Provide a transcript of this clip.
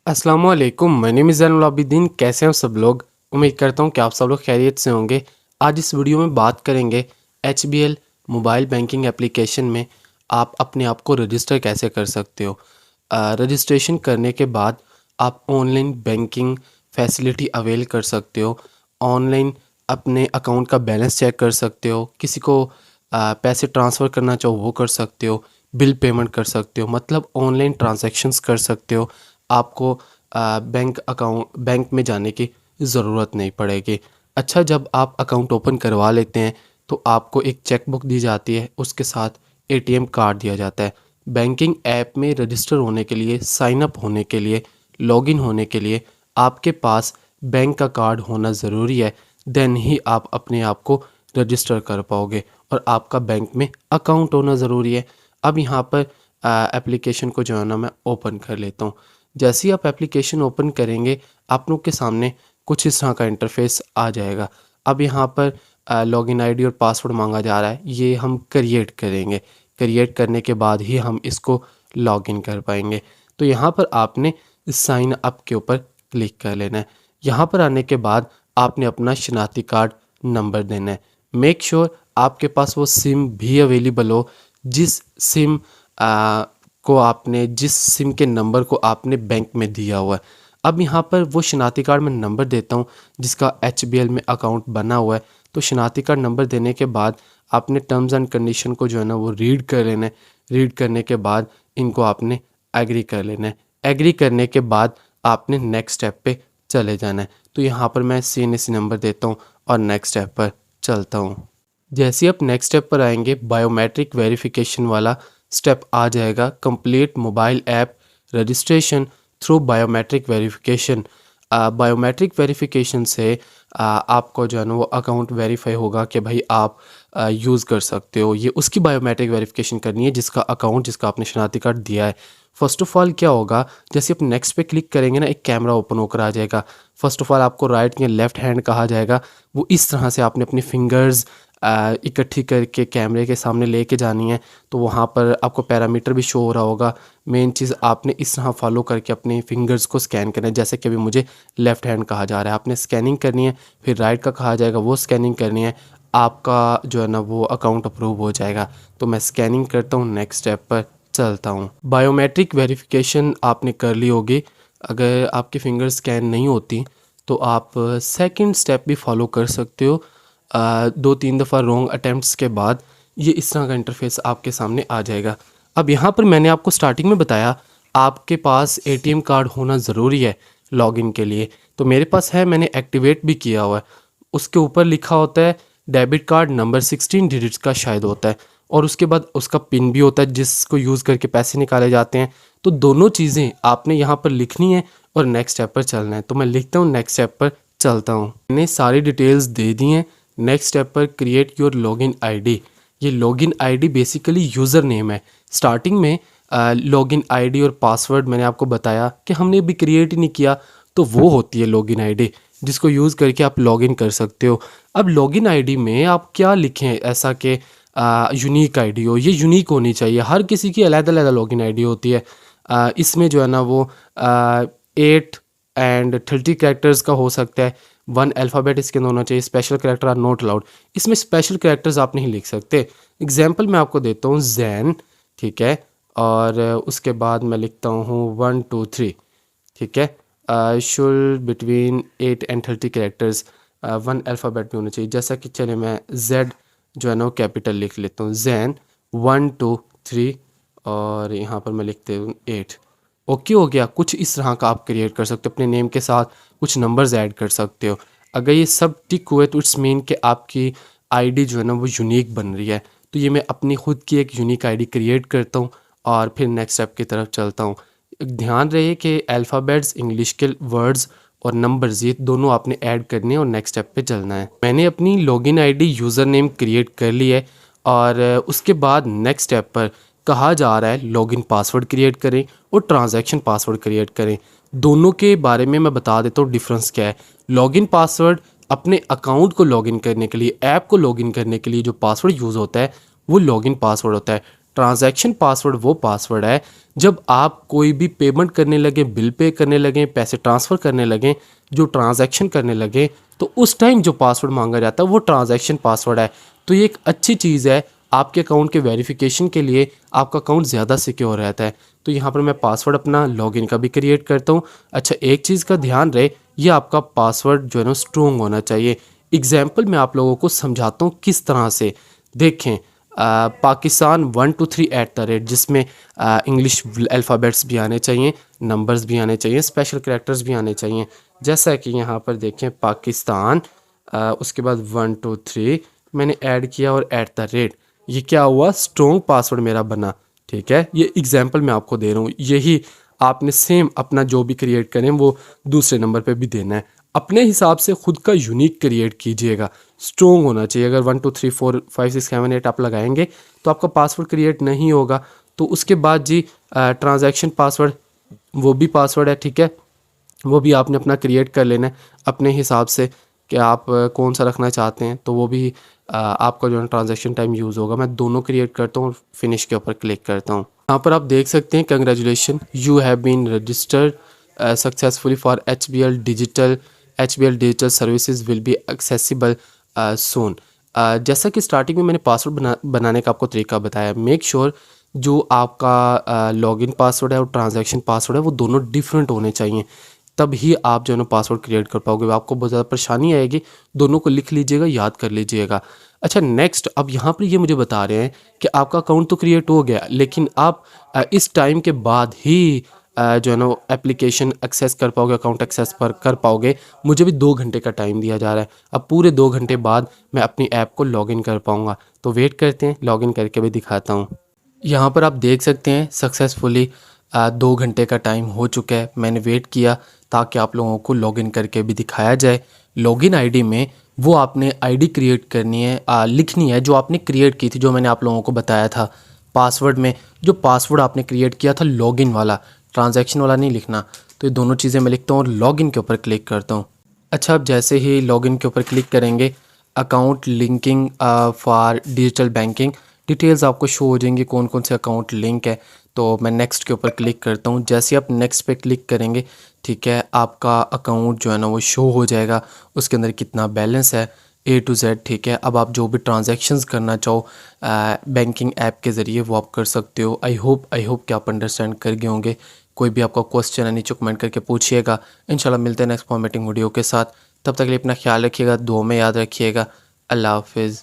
अस्सलाम वालेकुम, my name is Zainul Abidin. कैसे हैं सब लोग? उम्मीद करता हूँ कि आप सब लोग खैरियत से होंगे। आज इस वीडियो में बात करेंगे HBL मोबाइल बैंकिंग एप्लीकेशन में आप अपने आप को रजिस्टर कैसे कर सकते हो। रजिस्ट्रेशन करने के बाद आप ऑनलाइन बैंकिंग फैसिलिटी अवेल कर सकते हो। ऑनलाइन अपने अकाउंट का बैलेंस चेक कर सकते हो। किसी को पैसे ट्रांसफ़र करना चाहो वो कर सकते हो। बिल पेमेंट कर सकते हो, मतलब ऑनलाइन ट्रांजैक्शंस कर सकते हो। आपको बैंक में जाने की ज़रूरत नहीं पड़ेगी। अच्छा, जब आप अकाउंट ओपन करवा लेते हैं तो आपको एक चेक बुक दी जाती है, उसके साथ ATM कार्ड दिया जाता है। बैंकिंग ऐप में रजिस्टर होने के लिए, साइन अप होने के लिए, लॉगिन होने के लिए आपके पास बैंक का कार्ड होना ज़रूरी है। देन ही आप अपने आप को रजिस्टर कर पाओगे और आपका बैंक में अकाउंट होना ज़रूरी है। अब यहाँ पर एप्लीकेशन को जो है ना मैं ओपन कर लेता हूँ। जैसे ही आप एप्लीकेशन ओपन करेंगे आप लोग के सामने कुछ इस तरह का इंटरफेस आ जाएगा। अब यहाँ पर लॉगिन आईडी और पासवर्ड मांगा जा रहा है, ये हम क्रिएट करेंगे। क्रिएट करने के बाद ही हम इसको लॉगिन कर पाएंगे। तो यहाँ पर आपने साइन अप के ऊपर क्लिक कर लेना है। यहाँ पर आने के बाद आपने अपना शनाख्ती कार्ड नंबर देना है। मेक श्योर आपके पास वो सिम भी अवेलेबल हो जिस सिम जिस सिम के नंबर को आपने बैंक में दिया हुआ है। अब यहाँ पर वो शनाख्ती कार्ड में नंबर देता हूँ जिसका HBL में अकाउंट बना हुआ है। तो शनाख्ती कार्ड नंबर देने के बाद आपने टर्म्स एंड कंडीशन को जो है ना वो रीड कर लेना है। रीड करने के बाद इनको आपने एग्री कर लेना है। एग्री करने के बाद आपने नेक्स्ट स्टेप पे चले जाना है। तो यहाँ पर मैं CNC नंबर देता हूँ और नेक्स्ट स्टेप पर चलता हूँ। जैसे ही आप नेक्स्ट स्टेप पर आएंगे बायोमेट्रिक वेरिफिकेशन वाला स्टेप आ जाएगा। Complete mobile app registration through biometric verification. Biometric verification से आपको जो है ना वो अकाउंट वेरीफाई होगा कि भाई आप यूज़ कर सकते हो। ये उसकी बायोमेट्रिक वेरिफिकेशन करनी है जिसका अकाउंट, जिसका आपने शनाख्ती कार्ड दिया है। फर्स्ट ऑफ ऑल क्या होगा, जैसे आप नेक्स्ट पे क्लिक करेंगे ना एक कैमरा ओपन होकर आ जाएगा। फर्स्ट ऑफ ऑल आपको राइट या लेफ्ट हैंड कहा जाएगा। वो इस तरह से आपने अपनी फिंगर्स इकट्ठी करके कैमरे के सामने लेके जानी है। तो वहाँ पर आपको पैरामीटर भी शो हो रहा होगा। मेन चीज़ आपने इस तरह फॉलो करके अपने फिंगर्स को स्कैन करना है। जैसे कि अभी मुझे लेफ़्ट हैंड कहा जा रहा है, आपने स्कैनिंग करनी है। फिर राइट का कहा जाएगा, वो स्कैनिंग करनी है। आपका जो है ना वो अकाउंट अप्रूव हो जाएगा। तो मैं स्कैनिंग करता हूँ, नेक्स्ट स्टेप पर चलता हूँ। बायोमेट्रिक वेरिफिकेशन आपने कर ली होगी। अगर आपकी फिंगर स्कैन नहीं होती तो आप सेकंड स्टेप भी फॉलो कर सकते हो। 2-3 दफ़ा रॉन्ग अटैम्प्ट्स के बाद ये इस तरह का इंटरफेस आपके सामने आ जाएगा। अब यहाँ पर मैंने आपको स्टार्टिंग में बताया आपके पास ATM कार्ड होना ज़रूरी है लॉगिन के लिए। तो मेरे पास है, मैंने एक्टिवेट भी किया हुआ है। उसके ऊपर लिखा होता है डेबिट कार्ड नंबर 16 डिजिट्स का शायद होता है, और उसके बाद उसका पिन भी होता है जिसको यूज़ करके पैसे निकाले जाते हैं। तो दोनों चीज़ें आपने यहाँ पर लिखनी है और नेक्स्ट स्टेप पर चलना है। तो मैं लिखता हूँ, नेक्स्ट स्टेप पर चलता हूँ। मैंने सारी डिटेल्स दे दी हैं। नेक्स्ट स्टेप पर क्रिएट योर लॉगिन आईडी। ये login ID basically user name है। स्टार्टिंग में लॉगिन आईडी और पासवर्ड मैंने आपको बताया कि हमने अभी क्रिएट ही नहीं किया, तो वो होती है लॉगिन आईडी जिसको यूज़ करके आप लॉगिन कर सकते हो। अब लॉगिन आईडी में आप क्या लिखें ऐसा कि यूनिक आईडी हो। ये यूनिक होनी चाहिए। हर किसी की अलग-अलग लॉगिन आईडी होती है। इसमें जो है ना वो 8 एंड 30 कैरेक्टर्स का हो सकता है। 1 अल्फ़ाबेट इसके अंदर होना चाहिए। Special character are not allowed. इसमें स्पेशल कैरेक्टर्स आप नहीं लिख सकते। एग्जाम्पल मैं आपको देता हूँ, जैन, ठीक है, और उसके बाद मैं लिखता हूँ 1 2 3, ठीक है। Should between 8 and 30 characters, 1 alphabet भी होना चाहिए। जैसा कि चले मैं Z जो है ना वो कैपिटल लिख लेता हूँ, जैन 1 2 3, और यहाँ पर मैं लिखते हूँ 8। ओके हो गया। कुछ इस तरह का आप क्रिएट कर सकते हो। अपने नेम के साथ कुछ नंबर्स ऐड कर सकते हो। अगर ये सब टिक हुए तो इट्स मीन कि आपकी आईडी जो है ना वो यूनिक बन रही है। तो ये मैं अपनी खुद की एक यूनिक आईडी क्रिएट करता हूँ और फिर नेक्स्ट स्टेप की तरफ चलता हूँ। ध्यान रहे कि अल्फ़ाबेट्स, इंग्लिश के वर्ड्स और नंबर्स ये दोनों आपने ऐड करने और नेक्स्ट स्टेप पे चलना है। मैंने अपनी login ID user name create कर ली है और उसके बाद नेक्स्ट स्टेप पर कहा जा रहा है लॉगिन पासवर्ड क्रिएट करें और ट्रांजैक्शन पासवर्ड क्रिएट करें। दोनों के बारे में मैं बता देता हूँ डिफरेंस क्या है। लॉगिन पासवर्ड अपने अकाउंट को लॉगिन करने के लिए, ऐप को लॉगिन करने के लिए जो पासवर्ड यूज़ होता है वो लॉगिन पासवर्ड होता है। ट्रांजैक्शन पासवर्ड वो पासवर्ड है जब आप कोई भी पेमेंट करने लगे, बिल पे करने लगे, पैसे ट्रांसफ़र करने लगे, जो ट्रांजैक्शन करने लगे, तो उस टाइम जो पासवर्ड मांगा जाता है वो ट्रांजैक्शन पासवर्ड है। तो ये एक अच्छी चीज़ है आपके अकाउंट के वेरिफिकेशन के लिए, आपका अकाउंट ज़्यादा सिक्योर रहता है। तो यहाँ पर मैं पासवर्ड अपना लॉगिन का भी क्रिएट करता हूँ। अच्छा, एक चीज़ का ध्यान रहे, ये आपका पासवर्ड जो है ना स्ट्रॉन्ग होना चाहिए। एग्जाम्पल मैं आप लोगों को समझाता हूँ किस तरह से। देखें, पाकिस्तान 123 जिसमें इंग्लिश अल्फ़ाबेट्स भी आने चाहिए, नंबर्स भी आने चाहिए, स्पेशल कैरेक्टर्स भी आने चाहिए। जैसा कि यहाँ पर देखें पाकिस्तान, उसके बाद 123 मैंने ऐड किया और @ ये क्या हुआ, स्ट्रॉन्ग पासवर्ड मेरा बना। ठीक है, ये एग्जांपल मैं आपको दे रहा हूँ। यही आपने सेम अपना जो भी क्रिएट करें वो दूसरे नंबर पे भी देना है। अपने हिसाब से खुद का यूनिक क्रिएट कीजिएगा, स्ट्रॉन्ग होना चाहिए। अगर 1 2 3 4 5 6 7 8 आप लगाएंगे तो आपका पासवर्ड क्रिएट नहीं होगा। तो उसके बाद जी ट्रांजैक्शन पासवर्ड, वो भी पासवर्ड है। ठीक है, वो भी आपने अपना क्रिएट कर लेना है अपने हिसाब से कि आप कौन सा रखना चाहते हैं। तो वो भी आपका जो है ट्रांजैक्शन टाइम यूज़ होगा। मैं दोनों क्रिएट करता हूँ और फिनिश के ऊपर क्लिक करता हूँ। यहाँ पर आप देख सकते हैं, congratulation, you have been registered successfully for HBL digital. HBL digital services will be accessible soon. जैसा कि स्टार्टिंग में मैंने पासवर्ड बनाने का आपको तरीका बताया, मेक श्योर जो आपका लॉगिन पासवर्ड है और ट्रांजैक्शन पासवर्ड है वो दोनों डिफरेंट होने चाहिए, तब ही आप जो है ना पासवर्ड क्रिएट कर पाओगे। आपको बहुत ज़्यादा परेशानी आएगी। दोनों को लिख लीजिएगा, याद कर लीजिएगा। अच्छा, नेक्स्ट, अब यहाँ पर ये मुझे बता रहे हैं कि आपका अकाउंट तो क्रिएट हो गया, लेकिन आप इस टाइम के बाद ही जो है ना एप्लीकेशन एक्सेस कर पाओगे, अकाउंट एक्सेस पर कर पाओगे। मुझे भी 2 घंटे का टाइम दिया जा रहा है। अब पूरे 2 घंटे बाद मैं अपनी ऐप को लॉगिन कर पाऊँगा। तो वेट करते हैं, लॉगिन करके भी दिखाता हूँ। यहाँ पर आप देख सकते हैं सक्सेसफुली 2 घंटे का टाइम हो चुका है। मैंने वेट किया ताकि आप लोगों को लॉगिन करके भी दिखाया जाए। लॉगिन आईडी में वो आपने आईडी क्रिएट करनी है, लिखनी है जो आपने क्रिएट की थी, जो मैंने आप लोगों को बताया था। पासवर्ड में जो पासवर्ड आपने क्रिएट किया था लॉगिन वाला, ट्रांजैक्शन वाला नहीं लिखना। तो ये दोनों चीज़ें मैं लिखता हूँ और लॉगिन के ऊपर क्लिक करता हूँ। अच्छा, अब जैसे ही लॉगिन के ऊपर क्लिक करेंगे, account linking for digital banking details आपको शो हो जाएंगी, कौन कौन से अकाउंट लिंक है। तो मैं नेक्स्ट के ऊपर क्लिक करता हूँ। जैसे आप नेक्स्ट पे क्लिक करेंगे, ठीक है, आपका अकाउंट जो है ना वो शो हो जाएगा, उसके अंदर कितना बैलेंस है A to Z। ठीक है, अब आप जो भी ट्रांजैक्शंस करना चाहो बैंकिंग ऐप के ज़रिए वो आप कर सकते हो। आई होप कि आप अंडरस्टैंड कर गए होंगे। कोई भी आपका क्वेश्चन है नीचे कमेंट करके पूछिएगा। इंशाल्लाह मिलते हैं नेक्स्ट फॉर्मेटिंग वीडियो के साथ। तब तक के लिए अपना ख्याल रखिएगा, दुआ में याद रखिएगा। अल्लाह हाफिज़।